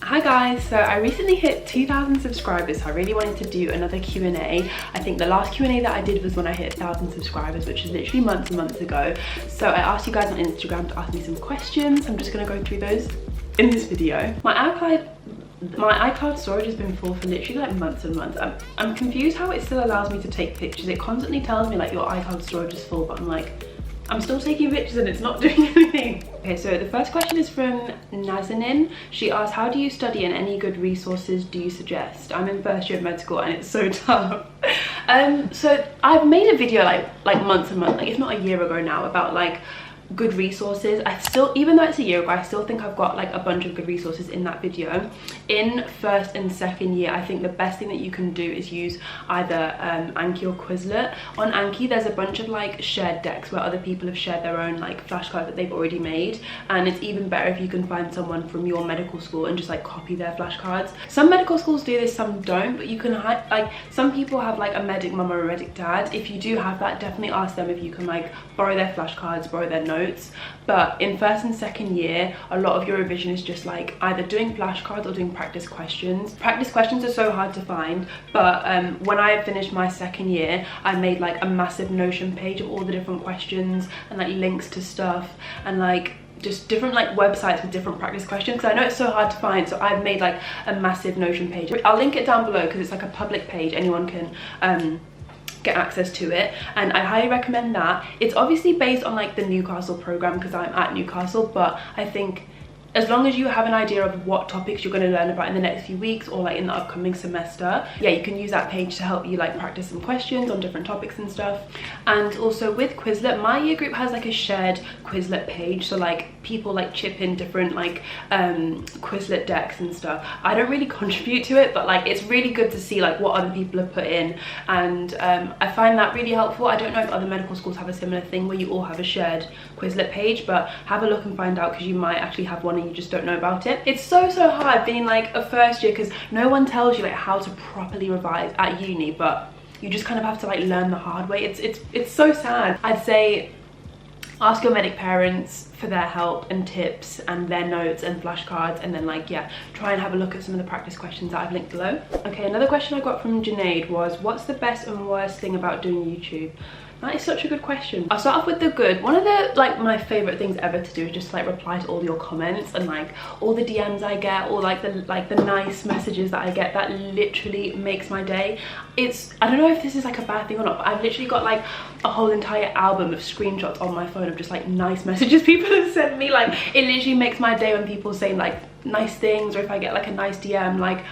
Hi guys, so I recently hit 2,000 subscribers, so I really wanted to do another Q&A. I think the last Q&A that I did was when I hit 1,000 subscribers, which is literally months and months ago. So I asked you guys on Instagram to ask me some questions. I'm just gonna go through those in this video. My iCloud storage has been full for literally like months and months. I'm confused how it still allows me to take pictures. It constantly tells me like your iCloud storage is full, but I'm like, I'm still taking pictures and it's not doing anything. Okay, so the first question is from Nazanin. She asked, how do you study and any good resources do you suggest? I'm in first year of med school and it's so tough. So I've made a video like months and months, like if not a year ago now, about like good resources. I still, even though it's a year ago, I still think I've got like a bunch of good resources in that video. In first and second year, I think the best thing that you can do is use either Anki or Quizlet. On Anki, there's a bunch of like shared decks where other people have shared their own like flashcards that they've already made, and it's even better if you can find someone from your medical school and just like copy their flashcards. Some medical schools do this, some don't, but you can like, some people have like a medic mum or a medic dad. If you do have that, definitely ask them if you can like borrow their flashcards, borrow their notes. But in first and second year, a lot of your revision is just like either doing flashcards or doing practice questions. Practice questions are so hard to find, but when I finished my second year, I made like a massive Notion page of all the different questions and like links to stuff and like just different like websites with different practice questions, because I know it's so hard to find. So I've made like a massive Notion page. I'll link it down below because it's like a public page, anyone can get access to it, and I highly recommend that. It's obviously based on like the Newcastle program because I'm at Newcastle, but I think as long as you have an idea of what topics you're going to learn about in the next few weeks or like in the upcoming semester, yeah, you can use that page to help you like practice some questions on different topics and stuff. And also with Quizlet, my year group has like a shared Quizlet page, so like people like chip in different like Quizlet decks and stuff. I don't really contribute to it, but like it's really good to see like what other people have put in, and I find that really helpful. I don't know if other medical schools have a similar thing where you all have a shared Quizlet page, but have a look and find out, because you might actually have one and you just don't know about it. It's so hard being like a first year because no one tells you like how to properly revise at uni, but you just kind of have to like learn the hard way. It's so sad. I'd say ask your medic parents for their help and tips and their notes and flashcards, and then like, yeah, try and have a look at some of the practice questions that I've linked below. Okay, another question I got from Junaid was, what's the best and worst thing about doing YouTube? That is such a good question. I'll start off with the good. One of the like my favorite things ever to do is just like reply to all your comments and like all the DMs I get, or like the nice messages that I get. That literally makes my day. I don't know if this is like a bad thing or not, but I've literally got like a whole entire album of screenshots on my phone of just like nice messages people have sent me. Like it literally makes my day when people say like nice things, or if I get like a nice DM, like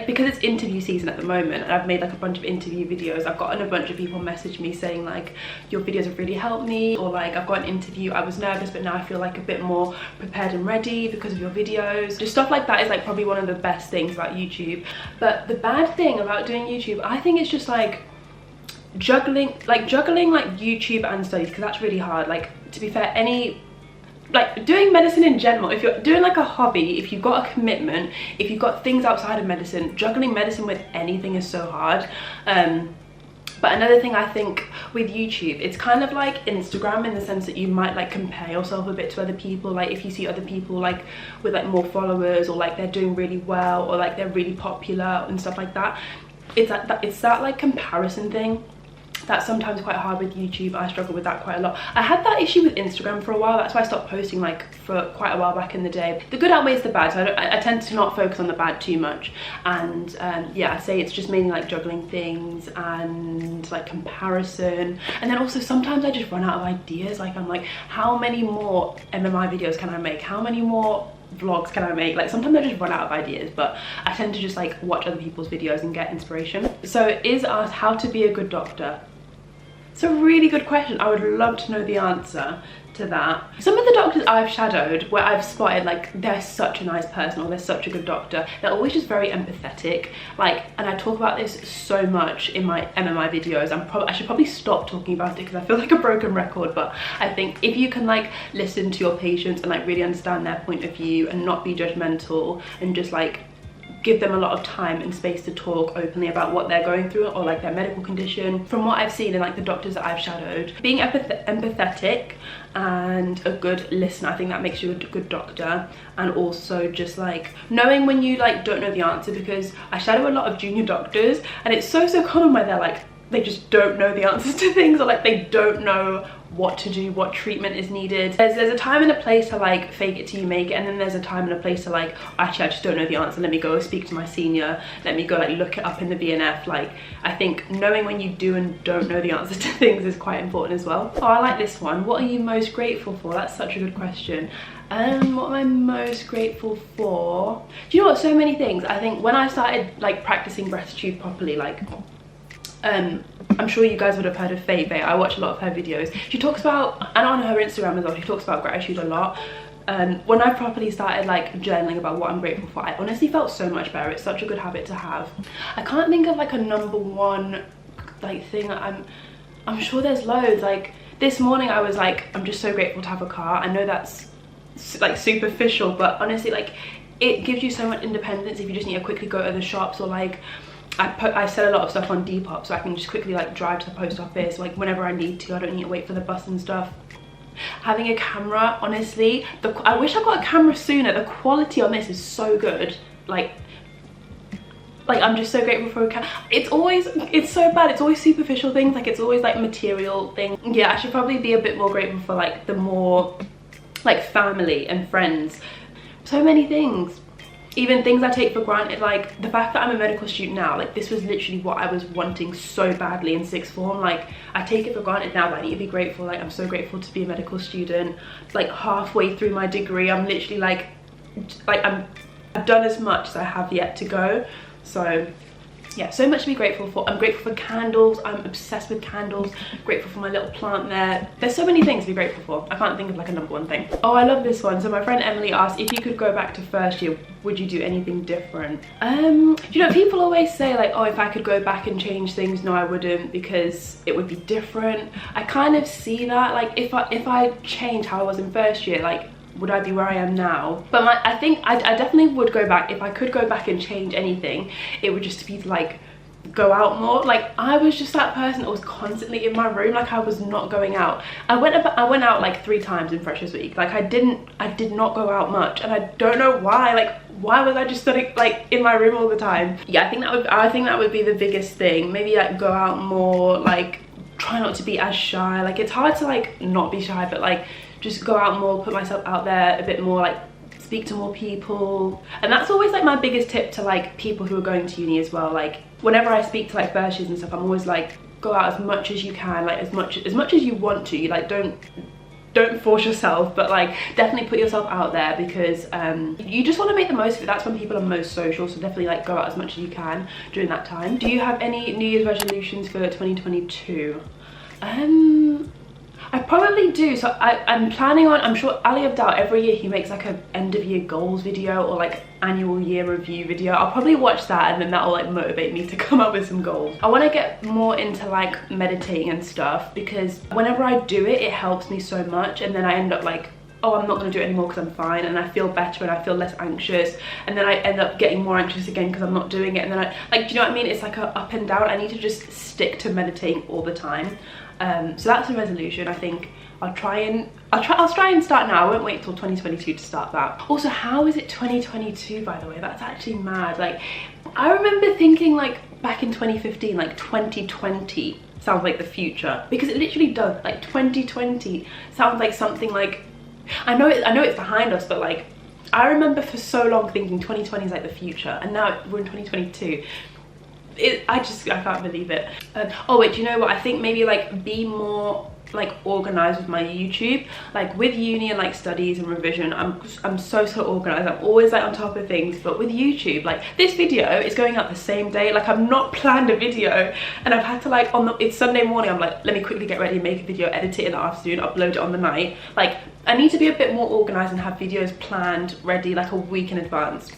because it's interview season at the moment and I've made like a bunch of interview videos, I've gotten a bunch of people message me saying like, your videos have really helped me, or like, I've got an interview, I was nervous but now I feel like a bit more prepared and ready because of your videos. Just stuff like that is like probably one of the best things about YouTube. But the bad thing about doing YouTube, I think it's just like juggling like YouTube and studies, because that's really hard. Like, to be fair, like doing medicine in general, if you're doing like a hobby, if you've got a commitment, if you've got things outside of medicine, juggling medicine with anything is so hard. But another thing I think with YouTube, it's kind of like Instagram in the sense that you might like compare yourself a bit to other people. Like if you see other people like with like more followers, or like they're doing really well, or like they're really popular and stuff like that, it's that like comparison thing that's sometimes quite hard with YouTube. I struggle with that quite a lot. I had that issue with Instagram for a while. That's why I stopped posting like for quite a while back in the day. The good outweighs the bad, so I tend to not focus on the bad too much. And yeah, I say it's just mainly like juggling things and like comparison. And then also sometimes I just run out of ideas. Like I'm like, how many more MMI videos can I make? How many more vlogs can I make? Like sometimes I just run out of ideas, but I tend to just like watch other people's videos and get inspiration. So is asked how to be a good doctor. It's a really good question. I would love to know the answer to that. Some of the doctors I've shadowed, where I've spotted like they're such a nice person or they're such a good doctor, they're always just very empathetic. Like, and I talk about this so much in my MMI videos. I should probably stop talking about it because I feel like a broken record, but I think if you can like listen to your patients and like really understand their point of view and not be judgmental and just like give them a lot of time and space to talk openly about what they're going through or like their medical condition. From what I've seen in like the doctors that I've shadowed, being empathetic and a good listener, I think that makes you a good doctor. And also just like knowing when you like don't know the answer, because I shadow a lot of junior doctors and it's so common where they're like, they just don't know the answers to things, or like they don't know what to do, what treatment is needed. There's a time and a place to like fake it till you make it, and then there's a time and a place to like, actually I just don't know the answer, let me go speak to my senior, let me go like look it up in the BNF. Like I think knowing when you do and don't know the answers to things is quite important as well. Oh, I like this one. What are you most grateful for? That's such a good question. What am I most grateful for? Do you know what, so many things. I think when I started like practicing gratitude properly, like I'm sure you guys would have heard of Fave. I watch a lot of her videos. She talks about, and on her Instagram as well, she talks about gratitude a lot. When I properly started like journaling about what I'm grateful for, I honestly felt so much better. It's such a good habit to have. I can't think of like a number one like thing that I'm sure there's loads. Like this morning I was like, I'm just so grateful to have a car. I know that's like superficial, but honestly like it gives you so much independence if you just need to quickly go to the shops, or like I sell a lot of stuff on Depop, so I can just quickly like drive to the post office like whenever I need to. I don't need to wait for the bus and stuff. Having a camera, honestly, I wish I got a camera sooner. The quality on this is so good. Like I'm just so grateful for a camera. It's so bad, it's always superficial things, like it's always like material things. Yeah, I should probably be a bit more grateful for like the more like family and friends. So many things. Even things I take for granted, like the fact that I'm a medical student now, like this was literally what I was wanting so badly in sixth form. Like I take it for granted now, but I need to be grateful. Like I'm so grateful to be a medical student. Like halfway through my degree, I'm literally like I've done as much as I have yet to go. So yeah, so much to be grateful for. I'm grateful for candles. I'm obsessed with candles. Grateful for my little plant there. There's so many things to be grateful for. I can't think of like a number one thing. Oh, I love this one. So my friend Emily asked, if you could go back to first year, would you do anything different? You know, people always say like, oh, if I could go back and change things, no I wouldn't, because it would be different. I kind of see that, like if I change how I was in first year, like would I be where I am now? But I think I definitely would go back. If I could go back and change anything, it would just be to like go out more. Like I was just that person that was constantly in my room. Like I was not going out. I went out like 3 times in Freshers Week. Like I did not go out much, and I don't know why. Like why was I just studying like in my room all the time? Yeah, I think that would be the biggest thing. Maybe like go out more, like try not to be as shy. Like it's hard to like not be shy, but like just go out more, put myself out there a bit more, like speak to more people. And that's always like my biggest tip to like people who are going to uni as well. Like whenever I speak to like first years and stuff, I'm always like, go out as much as you can, like as much as you want to. You like don't force yourself, but like definitely put yourself out there, because you just want to make the most of it. That's when people are most social, so definitely like go out as much as you can during that time. Do you have any New Year's resolutions for 2022? I probably do. So I'm planning on, I'm sure Ali Abdaal, every year he makes like a end of year goals video or like annual year review video. I'll probably watch that, and then that'll like motivate me to come up with some goals. I want to get more into like meditating and stuff, because whenever I do it, it helps me so much, and then I end up like, oh, I'm not going to do it anymore because I'm fine, and I feel better and I feel less anxious, and then I end up getting more anxious again because I'm not doing it, and then I like, do you know what I mean? It's like a up and down. I need to just stick to meditating all the time. So that's a resolution. I think I'll try and start now. I won't wait till 2022 to start that. Also, how is it 2022, by the way? That's actually mad. Like I remember thinking like back in 2015, like 2020 sounds like the future, because it literally does. Like 2020 sounds like something like, I know it's behind us, but like I remember for so long thinking 2020 is like the future, and now we're in 2022. I can't believe it. Oh wait, do you know what? I think maybe like be more like organized with my YouTube. Like with uni and like studies and revision, I'm so organized. I'm always like on top of things. But with YouTube, like this video is going out the same day. Like I've not planned a video, and I've had to like it's Sunday morning, I'm like, let me quickly get ready, make a video, edit it in the afternoon, upload it on the night. Like I need to be a bit more organized and have videos planned, ready like a week in advance.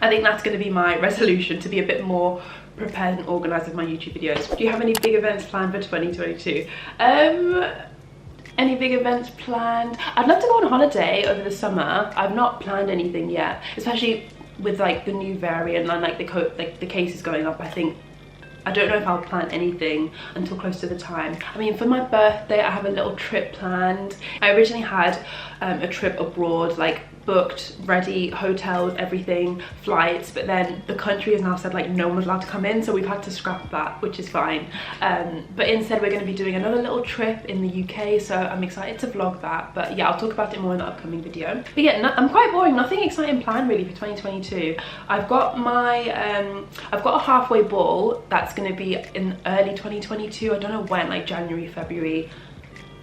I think that's going to be my resolution, to be a bit more prepared and organized with my YouTube videos. Do you have any big events planned for 2022? Any big events planned? I'd love to go on holiday over the summer. I've not planned anything yet, especially with like the new variant and like the cases going up, I don't know if I'll plan anything until close to the time. I mean, for my birthday, I have a little trip planned. I originally had a trip abroad, like booked, ready, hotels, everything, flights, but then the country has now said like no one's allowed to come in, so we've had to scrap that, which is fine. But instead we're going to be doing another little trip in the UK, so I'm excited to vlog that. But yeah, I'll talk about it more in the upcoming video. But yeah, I'm quite boring, nothing exciting planned really for 2022. I've got a halfway ball that's going to be in early 2022. I don't know when, like January, February,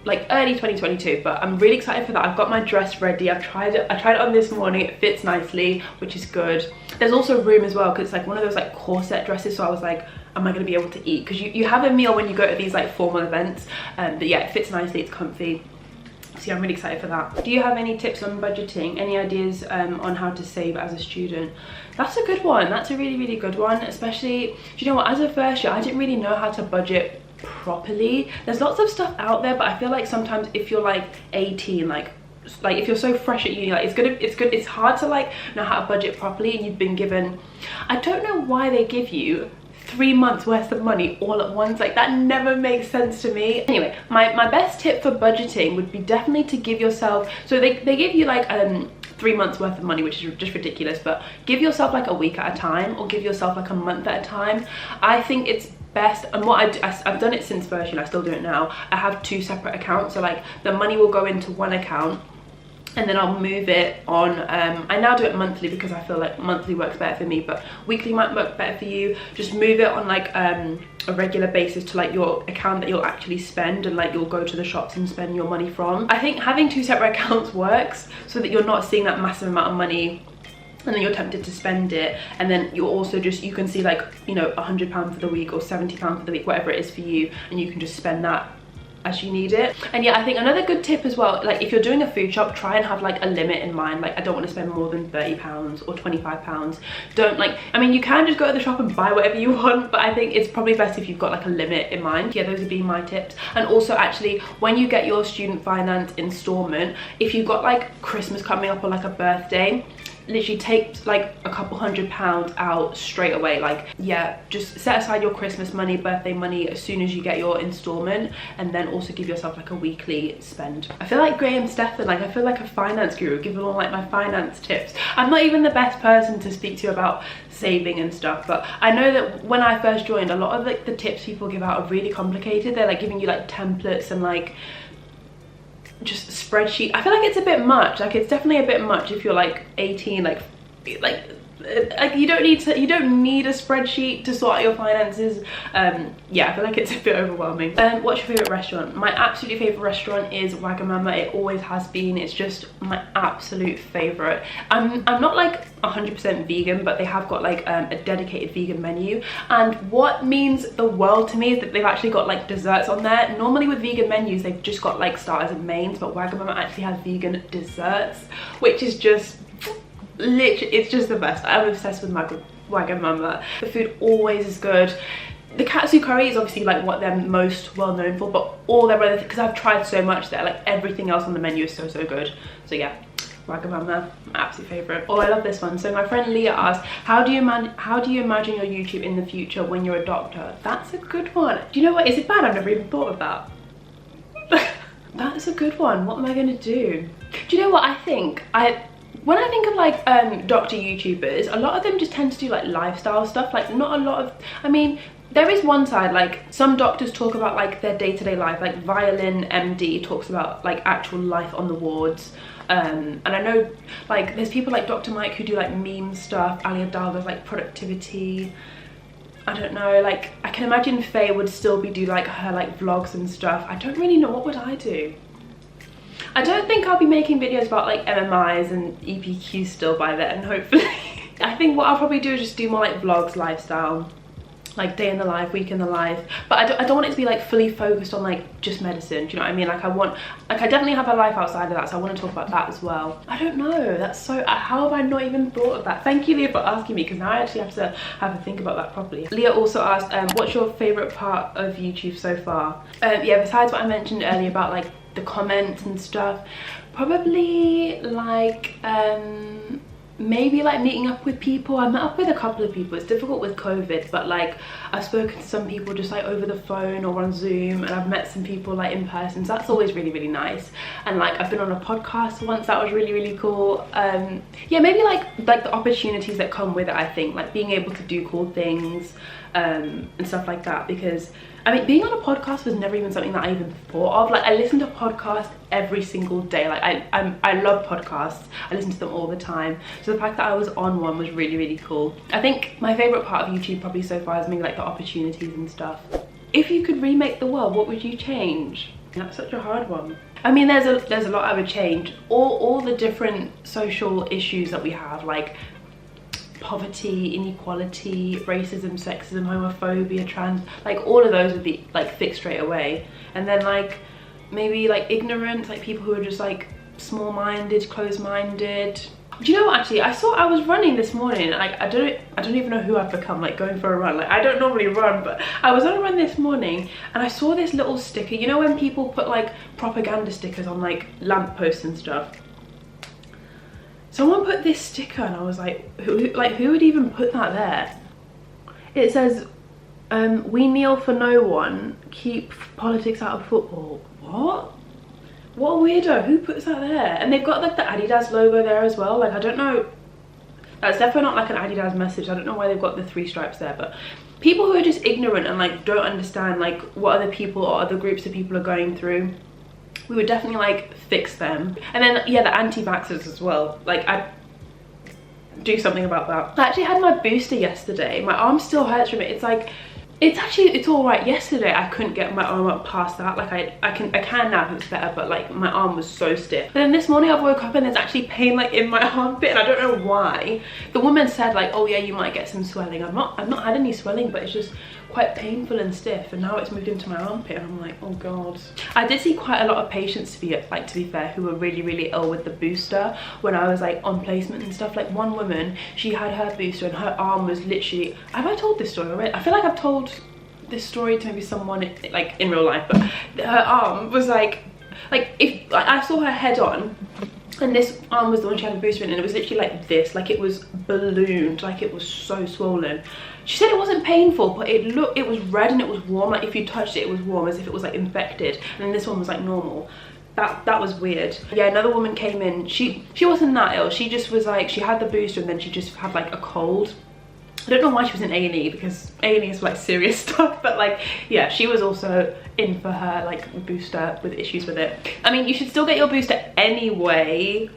like early 2022, but I'm really excited for that. I've got my dress ready. I tried it on this morning. It fits nicely, which is good. There's also room as well because it's like one of those like corset dresses, so I was like, am I going to be able to eat? Because you have a meal when you go to these like formal events, but yeah, it fits nicely, it's comfy. So yeah, I'm really excited for that. Do you have any tips on budgeting? Any ideas on how to save as a student? That's a good one. That's a really good one. Especially, do you know what, as a first year, I didn't really know how to budget properly. There's lots of stuff out there, but I feel like sometimes if you're like 18, like if you're so fresh at uni, like it's hard to like know how to budget properly, and you've been given, I don't know why they give you 3 months worth of money all at once. Like that never makes sense to me. Anyway, my best tip for budgeting would be definitely to give yourself, so they give you like 3 months worth of money, which is just ridiculous, but give yourself like a week at a time, or give yourself like a month at a time. I think it's best, and what I've done it since first year, I still do it now. I have 2 separate accounts, so like the money will go into one account and then I'll move it on. I now do it monthly because I feel like monthly works better for me, but weekly might work better for you. Just move it on like a regular basis to like your account that you'll actually spend, and like you'll go to the shops and spend your money from. I think having 2 separate accounts works so that you're not seeing that massive amount of money and then you're tempted to spend it, and then you're also just, you can see like, you know, £100 for the week or £70 for the week, whatever it is for you, and you can just spend that as you need it. And yeah, I think another good tip as well, like if you're doing a food shop, try and have like a limit in mind. Like I don't want to spend more than £30 or £25. Don't like, I mean, you can just go to the shop and buy whatever you want, but I think it's probably best if you've got like a limit in mind. Yeah, those would be my tips. And also actually, when you get your student finance installment, if you've got like Christmas coming up or like a birthday, literally take like a couple £100 out straight away. Like yeah, just set aside your Christmas money, birthday money as soon as you get your installment, and then also give yourself like a weekly spend. I feel like Graham Stephan, like I feel like a finance guru, giving all like my finance tips. I'm not even the best person to speak to about saving and stuff, but I know that when I first joined, a lot of like the tips people give out are really complicated. They're like giving you like templates and like just spreadsheet. I feel like it's a bit much. Like it's definitely a bit much if you're like 18, like you don't need a spreadsheet to sort out your finances. Yeah, I feel like it's a bit overwhelming. What's your favorite restaurant? My absolute favorite restaurant is Wagamama. It always has been. It's just my absolute favorite. I'm not like 100% vegan, but they have got like a dedicated vegan menu, and what means the world to me is that they've actually got like desserts on there. Normally with vegan menus they've just got like starters and mains, but Wagamama actually has vegan desserts, which is just literally, it's just the best. I'm obsessed with Wagamama. The food always is good. The katsu curry is obviously like what they're most well known for, but all their other, because I've tried so much there, like everything else on the menu is so good. So yeah, Wagamama, my absolute favorite. Oh, I love this one. So my friend Leah asked, how do you imagine your YouTube in the future when you're a doctor? That's a good one. Do you know what, is it bad I've never even thought of that? That's a good one. What am I gonna do? Do you know what I think? When I think of like doctor YouTubers, a lot of them just tend to do like lifestyle stuff. Like not a lot of, I mean, there is one side, like some doctors talk about like their day-to-day life, like Violin MD talks about like actual life on the wards. And I know like there's people like Dr. Mike who do like meme stuff. Ali Abdaal does like productivity. I don't know, like I can imagine Faye would still do like her like vlogs and stuff. I don't really know, what would I do? I don't think I'll be making videos about like MMIs and EPQ still by then, hopefully. I think what I'll probably do is just do more like vlogs, lifestyle, like day in the life, week in the life. But I don't want it to be like fully focused on like just medicine, do you know what I mean? Like I definitely have a life outside of that, so I want to talk about that as well. I don't know, that's so, how have I not even thought of that? Thank you, Leah, for asking me, because now I actually have to think about that properly. Leah also asked, what's your favorite part of YouTube so far? Yeah, besides what I mentioned earlier about like the comments and stuff, probably like maybe like meeting up with people. I met up with a couple of people. It's difficult with COVID, but like I've spoken to some people just like over the phone or on Zoom, and I've met some people like in person, so that's always really nice. And like I've been on a podcast once, that was really cool. Yeah, maybe like the opportunities that come with it, I think, like being able to do cool things and stuff like that. Because I mean, being on a podcast was never even something that I even thought of. Like I listen to podcasts every single day. Like I love podcasts. I listen to them all the time. So the fact that I was on one was really cool. I think my favorite part of YouTube probably so far is maybe like the opportunities and stuff. If you could remake the world, what would you change? That's such a hard one. I mean, there's a lot I would change. All the different social issues that we have, like poverty, inequality, racism, sexism, homophobia, trans, like all of those would be like fixed straight away. And then like maybe like ignorance, like people who are just like small-minded, closed-minded. Do you know what, actually, I was running this morning, like I don't even know who I've become, like going for a run. Like I don't normally run, but I was on a run this morning and I saw this little sticker. You know when people put like propaganda stickers on like lampposts and stuff? Someone put this sticker and I was like, who would even put that there? It says, we kneel for no one, keep politics out of football. What? What a weirdo, who puts that there? And they've got like the Adidas logo there as well. Like I don't know, that's definitely not like an Adidas message. I don't know why they've got the 3 stripes there, but people who are just ignorant and like don't understand like what other people or other groups of people are going through, we would definitely like fix them. And then yeah, the anti-vaxxers as well, like I'd do something about that. I actually had my booster yesterday. My arm still hurts from it. It's like, it's all right. Yesterday I couldn't get my arm up past that. Like I can now, it's better, but like my arm was so stiff. But then this morning I woke up and there's actually pain like in my armpit, and I don't know why. The woman said like, oh yeah, you might get some swelling. I've not had any swelling, but it's just quite painful and stiff, and now it's moved into my armpit and I'm like, oh god. I did see quite a lot of patients, to be fair, who were really ill with the booster when I was like on placement and stuff. Like one woman, she had her booster and her arm was literally, have I told this story already? I feel like I've told this story to maybe someone like in real life, but her arm was like if I saw her head on, and this arm was the one she had a booster in, and it was literally like this, like it was ballooned, like it was so swollen. She said it wasn't painful, but it was red and it was warm. Like if you touched it, it was warm, as if it was like infected. And then this one was like normal. That was weird. Yeah, another woman came in. She wasn't that ill. She just was like, she had the booster and then she just had like a cold. I don't know why she was in A&E, because A&E is for like serious stuff, but like yeah, she was also in for her like booster with issues with it. I mean, you should still get your booster anyway,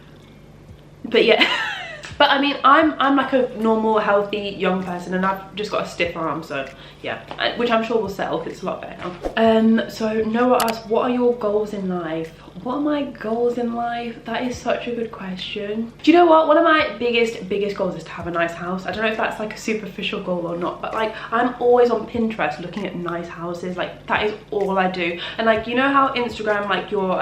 but yeah. But I mean, I'm like a normal, healthy, young person, and I've just got a stiff arm, so yeah, which I'm sure will settle because it's a lot better now. So Noah asked, what are your goals in life? What are my goals in life? That is such a good question. Do you know what? One of my biggest goals is to have a nice house. I don't know if that's like a superficial goal or not, but like I'm always on Pinterest looking at nice houses. Like that is all I do. And like, you know how Instagram, like your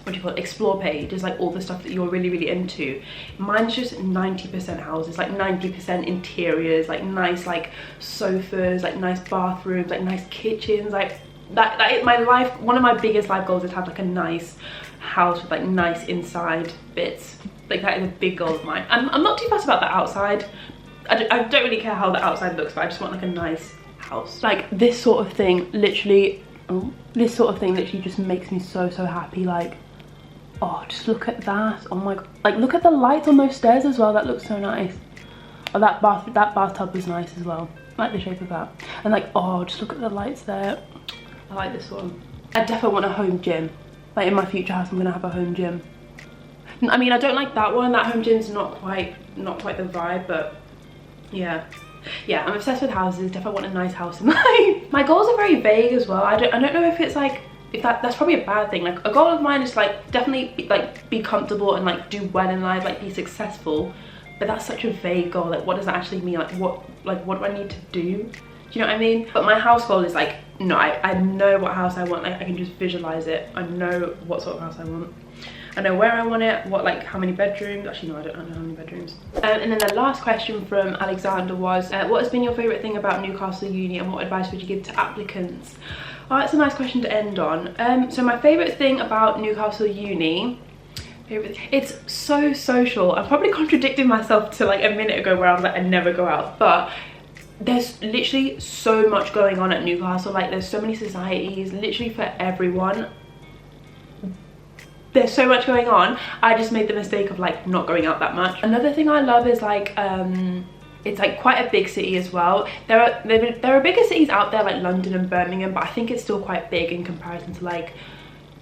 what do you call it, explore page is like all the stuff that you're really into. Mine's just 90% houses, like 90% interiors, like nice like sofas, like nice bathrooms, like nice kitchens. Like that is my life. One of my biggest life goals is to have like a nice house with like nice inside bits. Like that is a big goal of mine. I'm not too fussed about the outside. I don't really care how the outside looks, but I just want like a nice house. Like this sort of thing literally, this sort of thing literally just makes me so happy. Like, oh, just look at that. Oh my god, like look at the lights on those stairs as well. That looks so nice. Oh, that bathtub was nice as well. I like the shape of that. And like, oh, just look at the lights there. I like this one. I definitely want a home gym. Like in my future house, I'm gonna have a home gym. I mean, I don't like that one. That home gym's not quite the vibe, but yeah, I'm obsessed with houses. Definitely want a nice house in life. My goals are very vague as well. I don't know if it's like, if that's probably a bad thing. Like a goal of mine is like definitely be comfortable and like do well in life, like be successful. But that's such a vague goal. Like what does that actually mean? Like what do I need to do? Do you know what I mean? But my house goal is like, no, I know what house I want. Like I can just visualize it. I know what sort of house I want. I know where I want it, like how many bedrooms. Actually no, I don't know how many bedrooms. And then the last question from Alexander was, what has been your favourite thing about Newcastle Uni, and what advice would you give to applicants? Oh, that's a nice question to end on. So my favourite thing about Newcastle Uni, It's so social. I'm probably contradicting myself to like a minute ago where I was like, I never go out, but there's literally so much going on at Newcastle. Like there's so many societies, literally for everyone. There's so much going on. I just made the mistake of like not going out that much. Another thing I love is like it's like quite a big city as well. There are bigger cities out there like London and Birmingham, but I think it's still quite big in comparison to like,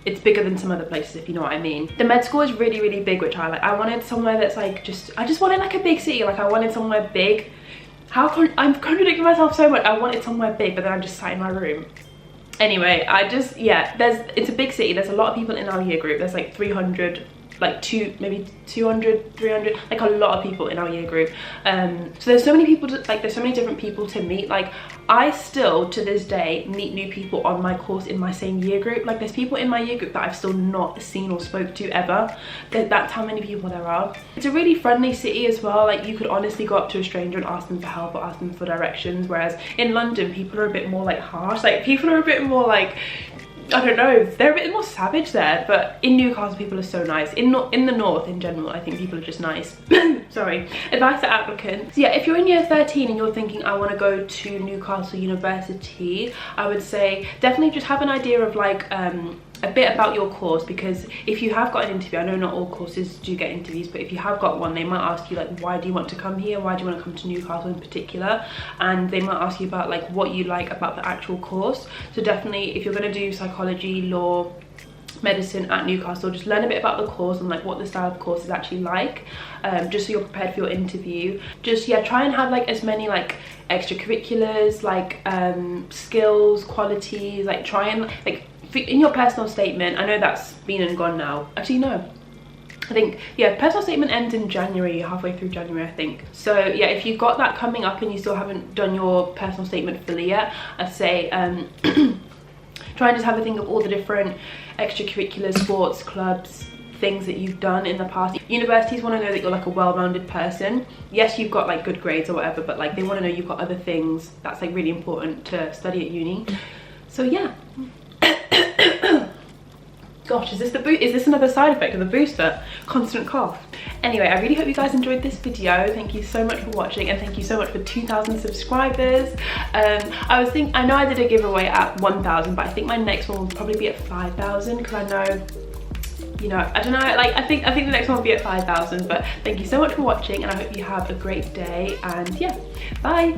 it's bigger than some other places, if you know what I mean. The med school is really, really big, which I like. I wanted somewhere that's like I just wanted like a big city. Like I wanted somewhere big. I'm contradicting myself so much. I wanted somewhere big, but then I just sat in my room. Anyway, yeah, it's a big city. There's a lot of people in our year group. There's like 300, like maybe 200, 300, like a lot of people in our year group. So there's so many people there's so many different people to meet. Like I still to this day meet new people on my course in my same year group. Like there's people in my year group that I've still not seen or spoke to ever. That's how many people there are. It's a really friendly city as well. Like you could honestly go up to a stranger and ask them for help or ask them for directions, whereas in London people are a bit more like harsh. Like people are a bit more like, I don't know, they're a bit more savage there. But in Newcastle people are so nice. In the north in general, I think people are just nice. Sorry. Advice to applicants. So yeah, if you're in year 13 and you're thinking I want to go to Newcastle University, I would say definitely just have an idea of like a bit about your course, because if you have got an interview, I know not all courses do get interviews, but if you have got one, they might ask you like, why do you want to come here? Why do you want to come to Newcastle in particular? And they might ask you about like what you like about the actual course. So definitely if you're going to do psychology, law, medicine at Newcastle, just learn a bit about the course and like what the style of course is actually like, just so you're prepared for your interview. Just yeah, try and have like as many like extracurriculars, like skills, qualities, like try and like in your personal statement. I know that's been and gone now. Actually no, I think yeah, personal statement ends in January, halfway through January I think. So yeah, if you've got that coming up and you still haven't done your personal statement fully yet, I'd say try and just have a think of all the different extracurricular sports clubs, things that you've done in the past. Universities want to know that you're like a well-rounded person. Yes, you've got like good grades or whatever, but like they want to know you've got other things that's like really important to study at uni. So yeah. Gosh, is this another side effect of the booster? Constant cough. Anyway, I really hope you guys enjoyed this video. Thank you so much for watching, and thank you so much for 2,000 subscribers. I know I did a giveaway at 1,000, but I think my next one will probably be at 5,000, because I know, you know, I don't know, like I think the next one will be at 5,000. But thank you so much for watching, and I hope you have a great day, and yeah, bye.